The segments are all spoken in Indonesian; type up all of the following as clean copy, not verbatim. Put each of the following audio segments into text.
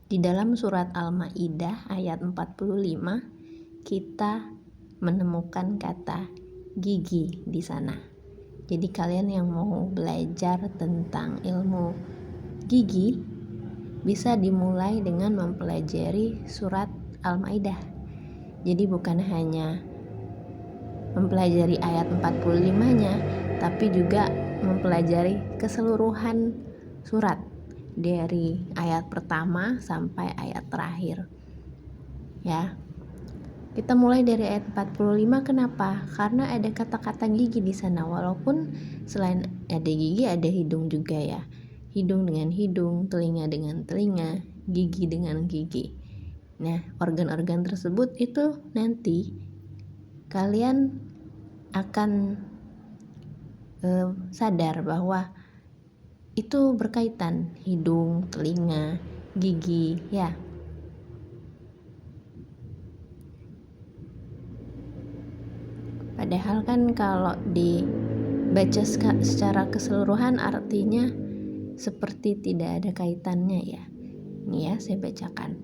Di dalam surat Al-Maidah ayat 45 kita menemukan kata gigi di sana. Jadi kalian yang mau belajar tentang ilmu gigi bisa dimulai dengan mempelajari surat Al-Maidah. Jadi bukan hanya mempelajari ayat 45-nya, tapi juga mempelajari keseluruhan surat dari ayat pertama sampai ayat terakhir. Ya. Kita mulai dari ayat 45. Kenapa? Karena ada kata-kata gigi di sana. Walaupun selain ada gigi, ada hidung juga ya. Hidung dengan hidung, telinga dengan telinga, gigi dengan gigi. Nah, organ-organ tersebut itu nanti kalian akan sadar bahwa itu berkaitan, hidung, telinga, gigi, ya. Padahal kan kalau dibaca secara keseluruhan artinya seperti tidak ada kaitannya ya. Ini ya saya bacakan.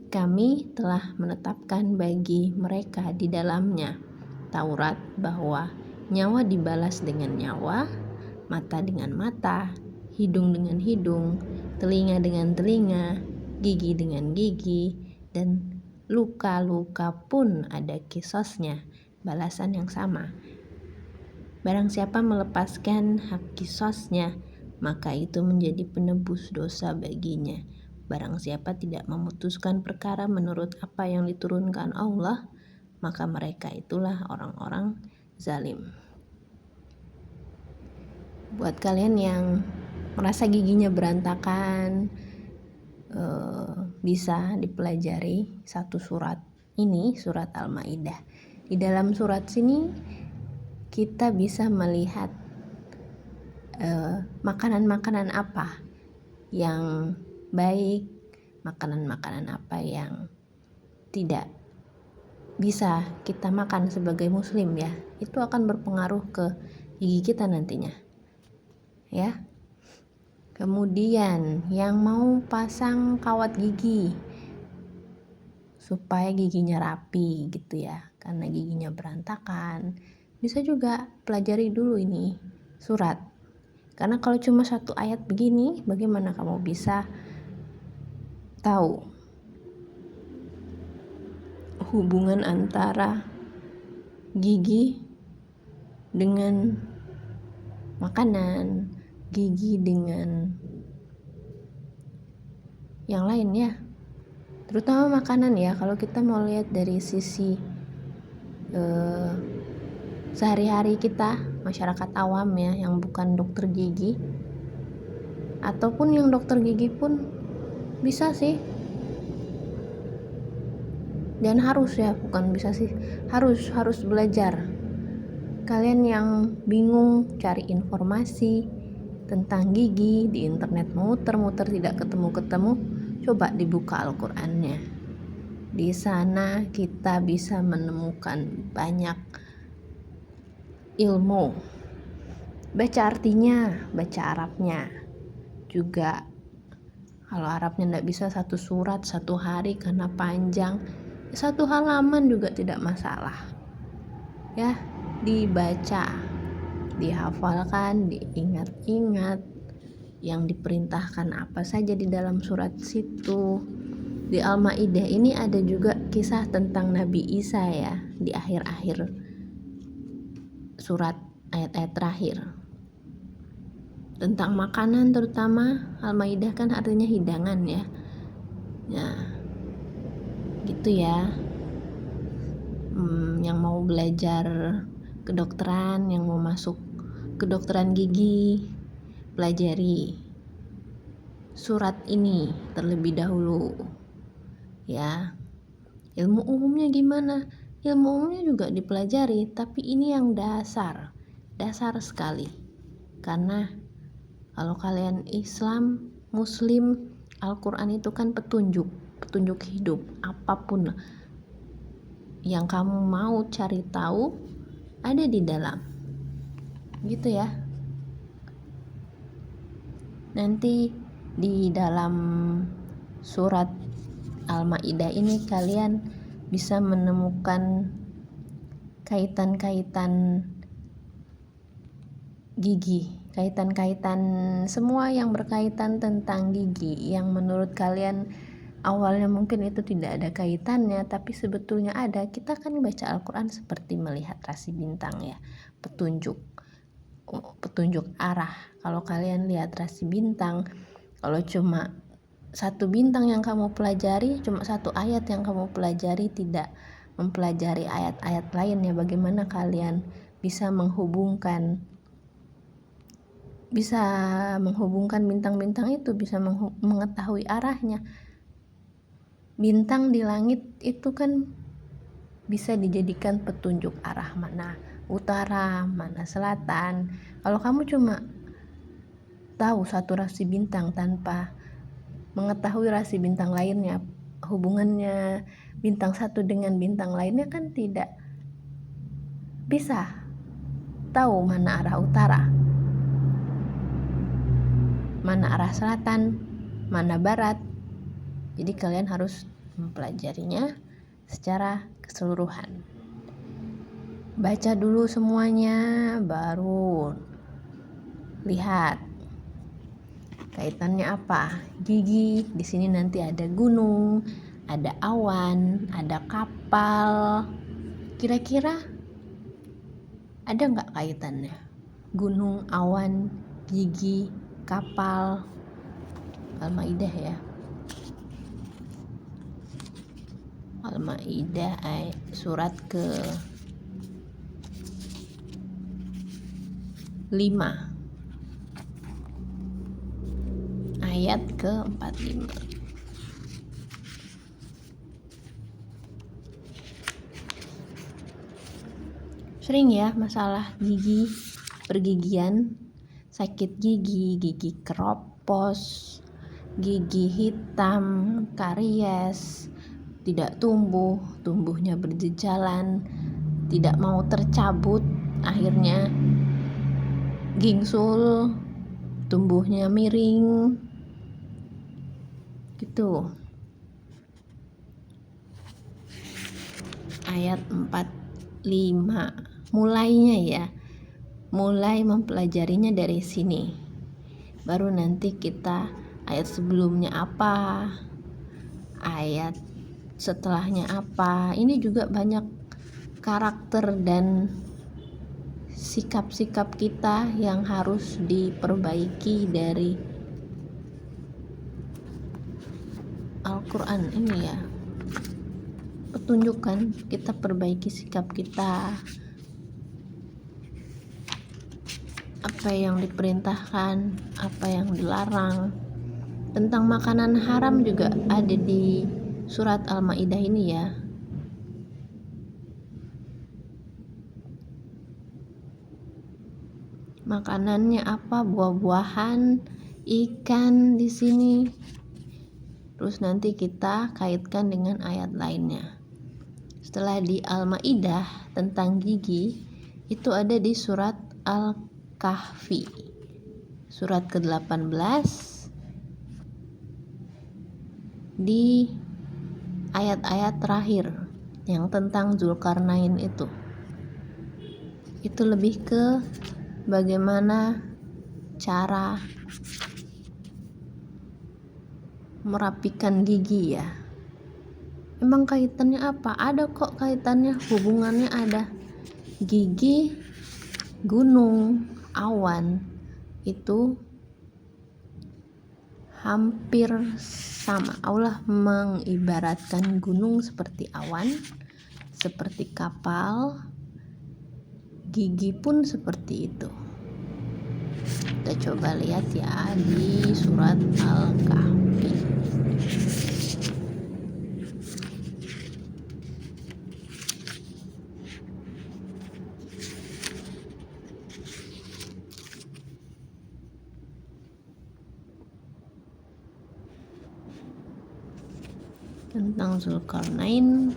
Kami telah menetapkan bagi mereka di dalamnya Taurat bahwa nyawa dibalas dengan nyawa, mata dengan mata, hidung dengan hidung, telinga dengan telinga, gigi dengan gigi, dan luka-luka pun ada kisosnya, balasan yang sama. Barang siapa melepaskan hak kisosnya, maka itu menjadi penebus dosa baginya. Barang siapa tidak memutuskan perkara menurut apa yang diturunkan Allah, maka mereka itulah orang-orang zalim. Buat kalian yang merasa giginya berantakan, bisa dipelajari satu surat ini, surat Al-Maidah. Di dalam surat sini kita bisa melihat makanan-makanan apa yang baik, makanan-makanan apa yang tidak bisa kita makan sebagai muslim ya. Itu akan berpengaruh ke gigi kita nantinya ya. Kemudian yang mau pasang kawat gigi supaya giginya rapi gitu ya, karena giginya berantakan, bisa juga pelajari dulu ini surat. Karena kalau cuma satu ayat begini, bagaimana kamu bisa tahu hubungan antara gigi dengan makanan, gigi dengan yang lain ya, terutama makanan ya. Kalau kita mau lihat dari sisi sehari-hari kita, masyarakat awam ya, yang bukan dokter gigi ataupun yang dokter gigi pun bisa sih, dan harus ya, bukan bisa sih, harus belajar. Kalian yang bingung cari informasi tentang gigi di internet, muter-muter tidak ketemu-ketemu, coba dibuka Al-Qur'annya. Di sana kita bisa menemukan banyak ilmu. Baca artinya, baca Arabnya juga. Kalau Arabnya tidak bisa satu surat satu hari karena panjang, satu halaman juga tidak masalah ya. Dibaca, dihafalkan, diingat-ingat yang diperintahkan apa saja di dalam surat situ. Di Al-Maidah ini ada juga kisah tentang Nabi Isa ya, di akhir-akhir surat, ayat-ayat terakhir, tentang makanan terutama. Al-Maidah kan artinya hidangan ya. Nah, gitu ya. Yang mau belajar kedokteran, yang mau masuk kedokteran gigi, pelajari surat ini terlebih dahulu ya. Ilmu umumnya gimana? Ilmu umumnya juga dipelajari, tapi ini yang dasar sekali. Karena kalau kalian Islam, Muslim, Al-Quran itu kan petunjuk hidup. Apapun yang kamu mau cari tahu ada di dalam, gitu ya. Nanti di dalam surat Al-Maidah ini kalian bisa menemukan kaitan-kaitan gigi, kaitan-kaitan semua yang berkaitan tentang gigi yang menurut kalian awalnya mungkin itu tidak ada kaitannya, tapi sebetulnya ada. Kita kan baca Al-Quran seperti melihat rasi bintang ya, petunjuk arah. Kalau kalian lihat rasi bintang, kalau cuma satu bintang yang kamu pelajari, cuma satu ayat yang kamu pelajari, tidak mempelajari ayat-ayat lainnya, bagaimana kalian bisa menghubungkan bintang-bintang itu, bisa mengetahui arahnya. Bintang di langit itu kan bisa dijadikan petunjuk arah, mana utara, mana selatan. Kalau kamu cuma tahu satu rasi bintang tanpa mengetahui rasi bintang lainnya, hubungannya bintang satu dengan bintang lainnya, kan tidak bisa tahu mana arah utara, mana arah selatan, mana barat. Jadi kalian harus mempelajarinya secara keseluruhan. Baca dulu semuanya, baru lihat kaitannya apa. Gigi di sini nanti ada gunung, ada awan, ada kapal. Kira-kira ada nggak kaitannya? Gunung, awan, gigi, kapal. Al-Maidah ya. Al-Maidah surat ke-5 ayat ke-45. Sering ya masalah gigi, pergigian, sakit gigi, gigi keropos, gigi hitam, karies, tidak tumbuhnya berjejalan, tidak mau tercabut, akhirnya gingsul, tumbuhnya miring gitu. Ayat 45 mulainya ya, mulai mempelajarinya dari sini, baru nanti kita ayat sebelumnya apa, ayat setelahnya apa. Ini juga banyak karakter dan sikap-sikap kita yang harus diperbaiki dari Al-Quran ini ya. Petunjukkan, kita perbaiki sikap kita, apa yang diperintahkan, apa yang dilarang. Tentang makanan haram juga ada di surat Al-Maidah ini ya. Makanannya apa? Buah-buahan, ikan di sini. Terus nanti kita kaitkan dengan ayat lainnya. Setelah di Al-Maidah tentang gigi, itu ada di surat Al-Kahfi, surat ke-18, di ayat-ayat terakhir yang tentang Zulkarnain itu lebih ke bagaimana cara merapikan gigi ya. Emang kaitannya apa? Ada kok kaitannya, hubungannya ada. Gigi, gunung, awan itu hampir sama. Allah mengibaratkan gunung seperti awan, seperti kapal, gigi pun seperti itu. Kita coba lihat ya di surat Al-Kahfi. Tentang Zulkarnain.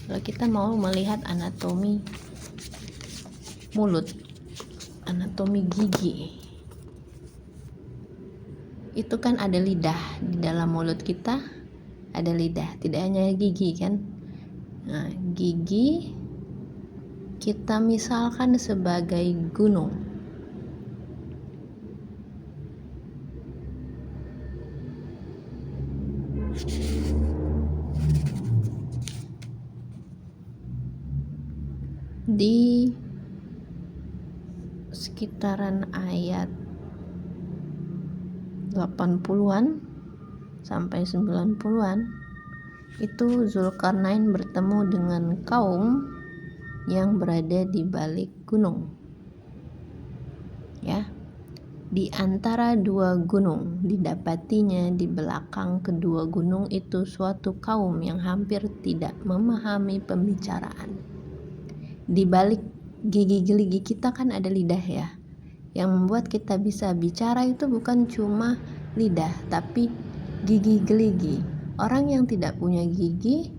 Kalau kita mau melihat anatomi mulut, anatomi gigi, itu kan ada lidah di dalam mulut kita, ada lidah, tidak hanya gigi kan. Nah, gigi kita misalkan sebagai gunung. Di sekitaran ayat 80-an sampai 90-an itu Zulkarnain bertemu dengan kaum yang berada di balik gunung. Ya. Di antara dua gunung didapatinya di belakang kedua gunung itu suatu kaum yang hampir tidak memahami pembicaraan. Di balik gigi-gigi kita kan ada lidah ya. Yang membuat kita bisa bicara itu bukan cuma lidah, tapi gigi-gigi. Orang yang tidak punya gigi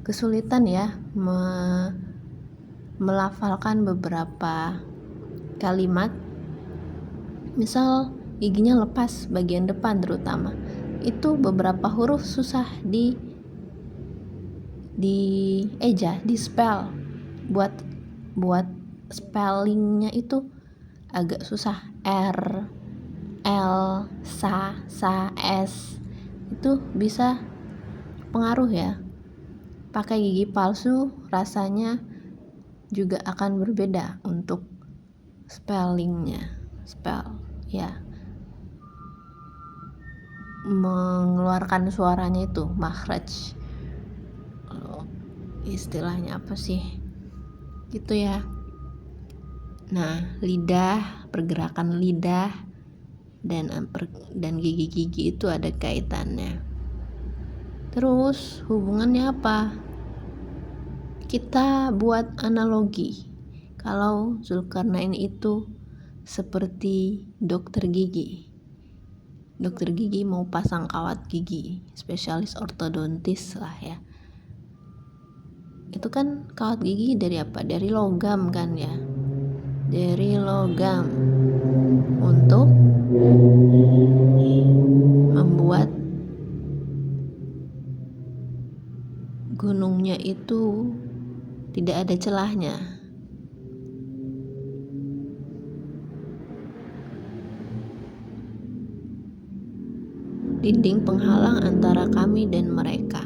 kesulitan ya melafalkan beberapa kalimat. Misal giginya lepas bagian depan terutama, itu beberapa huruf susah di eja, di spell. Buat spellingnya itu agak susah. R, L, sa, S itu bisa pengaruh ya. Pakai gigi palsu rasanya juga akan berbeda untuk spellingnya. Ya, mengeluarkan suaranya itu makhraj, istilahnya apa sih gitu ya. Nah, lidah, pergerakan lidah dan gigi-gigi itu ada kaitannya. Terus hubungannya apa? Kita buat analogi kalau Zulkarnain itu seperti dokter gigi. Dokter gigi mau pasang kawat gigi, spesialis ortodontis lah ya. Itu kan kawat gigi dari apa? Dari logam kan ya. Dari logam untuk membuat gunungnya itu tidak ada celahnya. Dinding penghalang antara kami dan mereka.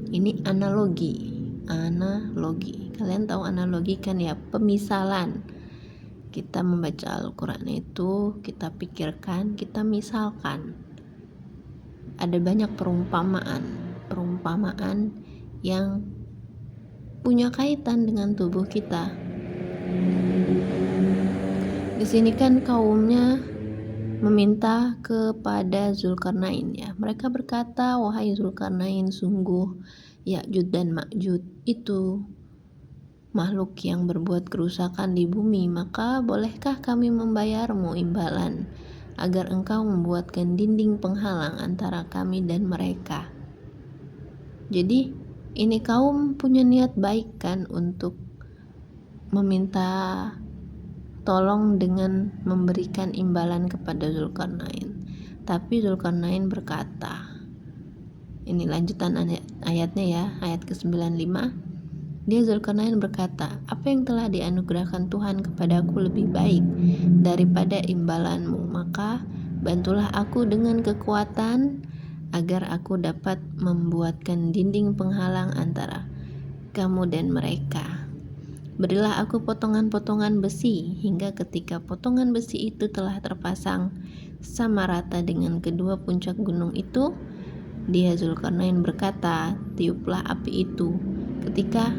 Ini analogi. Kalian tahu analogi kan ya, pemisalan. Kita membaca Al-Quran itu, kita pikirkan, kita misalkan. Ada banyak perumpamaan yang punya kaitan dengan tubuh kita. Di sini kan kaumnya meminta kepada Zulkarnain ya. Mereka berkata, wahai Zulkarnain, sungguh Ya'juj dan Ma'juj itu makhluk yang berbuat kerusakan di bumi, maka bolehkah kami membayarmu imbalan agar engkau membuatkan dinding penghalang antara kami dan mereka. Jadi ini kaum punya niat baik kan untuk meminta tolong dengan memberikan imbalan kepada Zulkarnain. Tapi Zulkarnain berkata, ini lanjutan ayatnya ya, ayat ke-95. Dia Zulkarnain berkata, apa yang telah dianugerahkan Tuhan kepadaku lebih baik daripada imbalanmu, maka bantulah aku dengan kekuatan agar aku dapat membuatkan dinding penghalang antara kamu dan mereka. Berilah aku potongan-potongan besi hingga ketika potongan besi itu telah terpasang sama rata dengan kedua puncak gunung itu, dia Zulkarnain berkata, tiuplah api itu. Ketika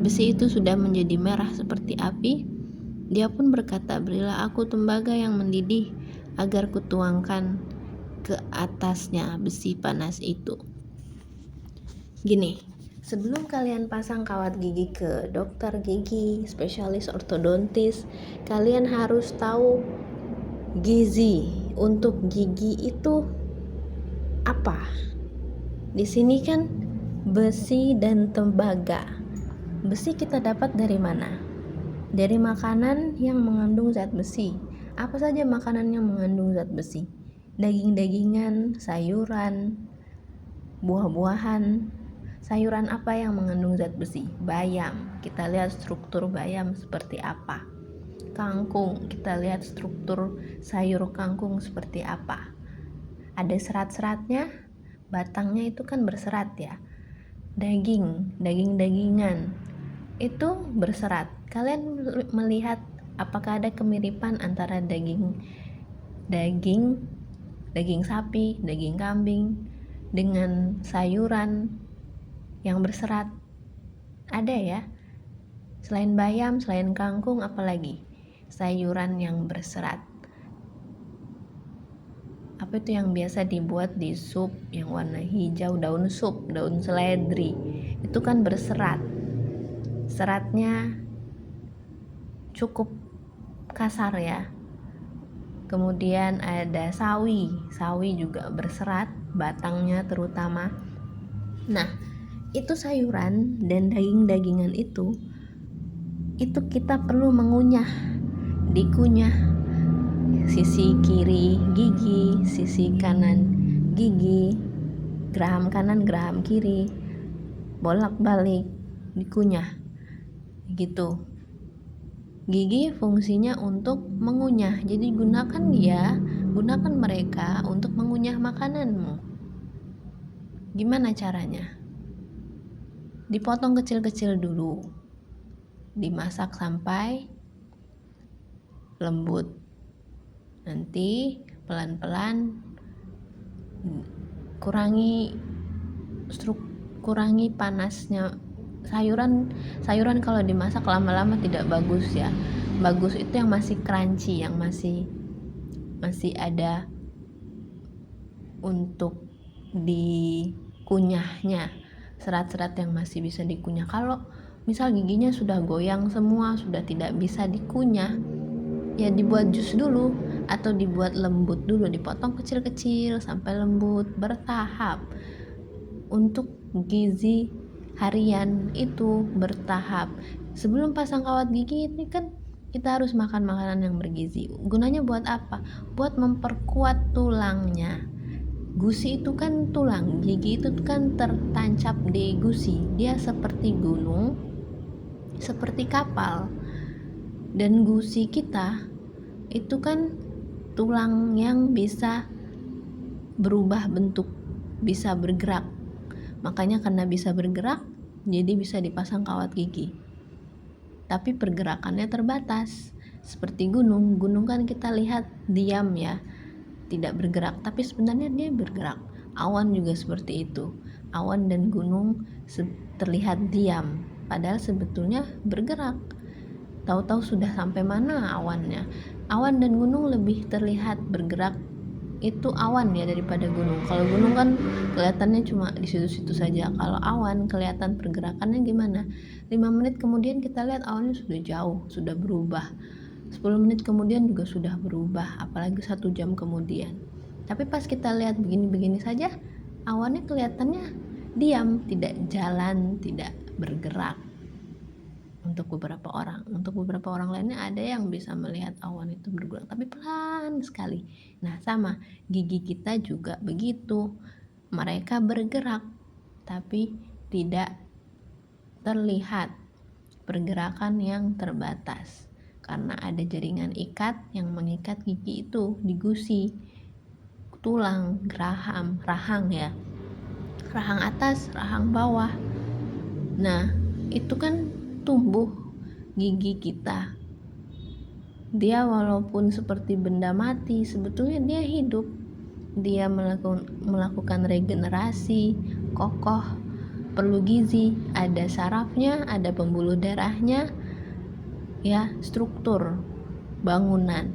besi itu sudah menjadi merah seperti api, dia pun berkata, berilah aku tembaga yang mendidih agar kutuangkan ke atasnya besi panas itu. Gini, sebelum kalian pasang kawat gigi ke dokter gigi, spesialis ortodontis, kalian harus tahu gizi untuk gigi itu apa. Di sini kan besi dan tembaga. Besi kita dapat dari mana? Dari makanan yang mengandung zat besi. Apa saja makanan yang mengandung zat besi? daging-dagingan, sayuran, buah-buahan. Sayuran apa yang mengandung zat besi? Bayam. Kita lihat struktur bayam seperti apa. Kangkung, kita lihat struktur sayur kangkung seperti apa. Ada serat-seratnya, batangnya itu kan berserat ya. Daging-dagingan itu berserat. Kalian melihat apakah ada kemiripan antara daging sapi, daging kambing dengan sayuran yang berserat? Ada ya. Selain bayam, selain kangkung, apalagi sayuran yang berserat? Apa itu yang biasa dibuat di sup yang warna hijau, daun sup, daun seledri? Itu kan berserat. Seratnya cukup kasar ya. Kemudian ada sawi juga berserat, batangnya terutama. Nah, itu sayuran dan daging-dagingan itu kita perlu dikunyah sisi kiri gigi, sisi kanan gigi, geraham kanan, geraham kiri, bolak-balik dikunyah gitu. Gigi fungsinya untuk mengunyah, jadi gunakan mereka untuk mengunyah makananmu. Gimana caranya? Dipotong kecil-kecil dulu, dimasak sampai lembut, nanti pelan-pelan kurangi panasnya. Sayuran kalau dimasak lama-lama tidak bagus ya. Bagus itu yang masih crunchy, yang masih ada untuk dikunyahnya, serat-serat yang masih bisa dikunyah. Kalau misal giginya sudah goyang semua, sudah tidak bisa dikunyah, ya dibuat jus dulu atau dibuat lembut dulu, dipotong kecil-kecil sampai lembut, bertahap. Untuk gizi harian itu bertahap. Sebelum pasang kawat gigi ini kan kita harus makan makanan yang bergizi. Gunanya buat apa? Buat memperkuat tulangnya. Gusi itu kan tulang, gigi itu kan tertancap di gusi. Dia seperti gunung, seperti kapal. Dan gusi kita itu kan tulang yang bisa berubah bentuk, bisa bergerak. Makanya karena bisa bergerak, jadi bisa dipasang kawat gigi. Tapi pergerakannya terbatas. Seperti gunung kan kita lihat diam ya, tidak bergerak, tapi sebenarnya dia bergerak. Awan juga seperti itu. Awan dan gunung terlihat diam, padahal sebetulnya bergerak. Tahu-tahu sudah sampai mana awannya. Awan dan gunung lebih terlihat bergerak itu awan ya daripada gunung. Kalau gunung kan kelihatannya cuma di situ-situ saja. Kalau awan kelihatan pergerakannya gimana. 5 menit kemudian kita lihat awannya sudah jauh, sudah berubah. 10 menit kemudian juga sudah berubah, apalagi 1 jam kemudian. Tapi pas kita lihat begini-begini saja, awannya kelihatannya diam, tidak jalan, tidak bergerak. Untuk beberapa orang lainnya ada yang bisa melihat awan itu bergerak, tapi pelan sekali. Nah, sama gigi kita juga begitu. Mereka bergerak, tapi tidak terlihat, pergerakan yang terbatas. Karena ada jaringan ikat yang mengikat gigi itu di gusi, tulang, rahang ya. Rahang atas, rahang bawah. Nah, itu kan tumbuh gigi kita. Dia walaupun seperti benda mati, sebetulnya dia hidup. Dia melakukan regenerasi, kokoh, perlu gizi, ada sarafnya, ada pembuluh darahnya, ya, struktur bangunan.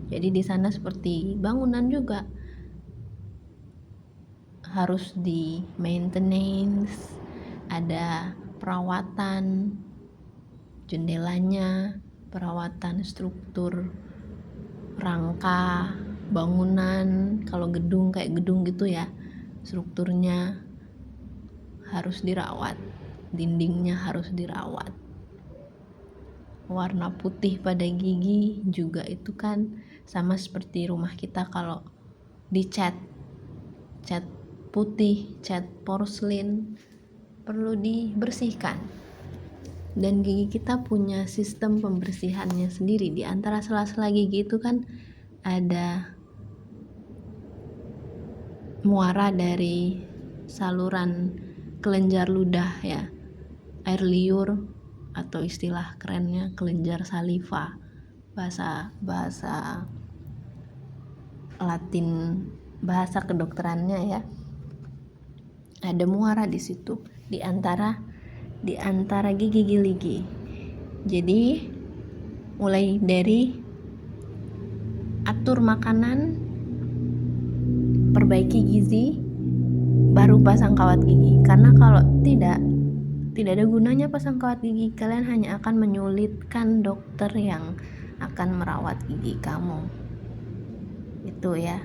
Jadi di sana seperti bangunan juga harus di maintenance, ada perawatan jendelanya, perawatan struktur rangka bangunan. Kalau gedung kayak gedung gitu ya, strukturnya harus dirawat, dindingnya harus dirawat. Warna putih pada gigi juga itu kan sama seperti rumah kita. Kalau dicat, cat putih, cat porselin, perlu dibersihkan. Dan gigi kita punya sistem pembersihannya sendiri. Di antara sela-sela gigi itu kan ada muara dari saluran kelenjar ludah ya, air liur atau istilah kerennya kelenjar saliva, bahasa Latin, bahasa kedokterannya ya. Ada muara di situ di antara gigi. Jadi mulai dari atur makanan, perbaiki gizi, baru pasang kawat gigi. Karena kalau tidak ada gunanya pasang kawat gigi. Kalian hanya akan menyulitkan dokter yang akan merawat gigi kamu. Itu ya.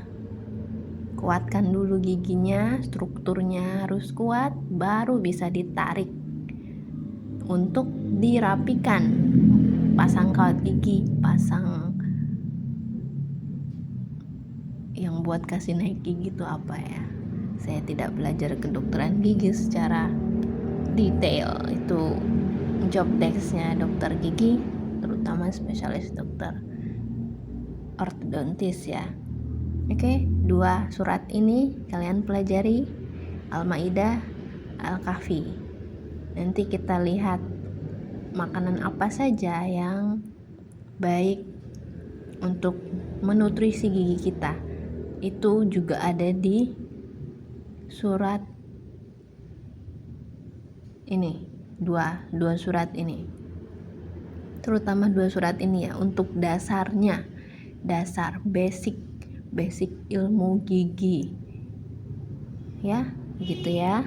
Kuatkan dulu giginya, strukturnya harus kuat, baru bisa ditarik untuk dirapikan. Pasang kawat gigi, pasang yang buat kasih naik gigi itu apa ya? Saya tidak belajar kedokteran gigi secara detail. Itu job desk-nya dokter gigi, terutama spesialis dokter ortodontis ya. Oke, 2 surat ini kalian pelajari, Al-Maidah, Al-Kahfi. Nanti kita lihat makanan apa saja yang baik untuk menutrisi gigi kita. Itu juga ada di surat ini, dua surat ini. Terutama 2 surat ini ya, untuk dasarnya, dasar basic ilmu gigi. Ya, gitu ya.